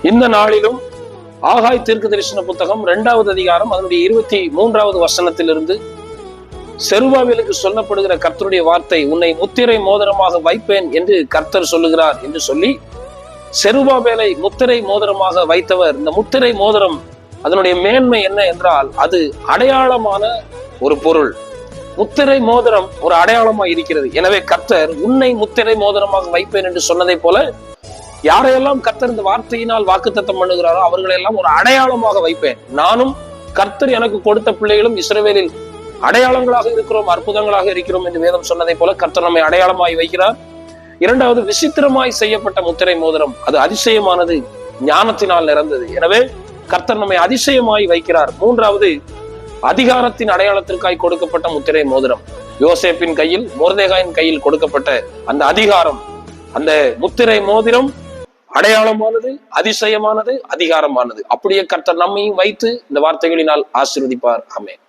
இந்த நாளிலும் ஆகாய் தீர்க்க தரிசன புத்தகம் 2வது அதிகாரம் அதனுடைய 23வது வசனத்திலிருந்து செருபாபேலுக்கு சொல்லப்படுகிற கர்த்தருடைய வார்த்தை, உன்னை முத்திரை மோதிரமாக வைப்பேன் என்று கர்த்தர் சொல்லுகிறார் என்று சொல்லி, செருபாபேலை முத்திரை மோதிரமாக வைத்தவர். இந்த முத்திரை மோதிரம் அதனுடைய மேன்மை என்ன என்றால், அது அடையாளமான ஒரு பொருள். முத்திரை மோதிரம் ஒரு அடையாளமாக இருக்கிறது. எனவே கர்த்தர் உன்னை முத்திரை மோதிரமாக வைப்பேன் என்று சொன்னதை போல, யாரையெல்லாம் கர்த்தர் இந்த வார்த்தையினால் வாக்குத்தத்தம் பண்ணுகிறாரோ அவர்களெல்லாம் ஒரு அடையாளமாக வைப்பேன். நானும் கர்த்தர் எனக்கு கொடுத்த பிள்ளைகளும் இஸ்ரவேலில் அடையாளங்களாக இருக்கிறோம், அற்புதங்களாக இருக்கிறோம் என்று வேதம் சொன்னதை போல கர்த்தர் நம்மை அடையாளமாய் வைக்கிறார். 2வது, விசித்திரமாய் செய்யப்பட்ட முத்திரை மோதிரம். அது அதிசயமானது, ஞானத்தினால் நிறந்தது. எனவே கர்த்தர் நம்மை அதிசயமாய் வைக்கிறார். 3வது, அதிகாரத்தின் அடையாளத்திற்காய் கொடுக்கப்பட்ட முத்திரை மோதிரம். யோசேப்பின் கையில், மொர்தெகாயின் கையில் கொடுக்கப்பட்ட அந்த அதிகாரம், அந்த முத்திரை மோதிரம் அடையாளமானது, அதிசயமானது, அதிகாரமானது. அப்படியே கர்த்தர் நம்மையும் வைத்து இந்த வார்த்தைகளினால் ஆசீர்வதிப்பார். ஆமென்.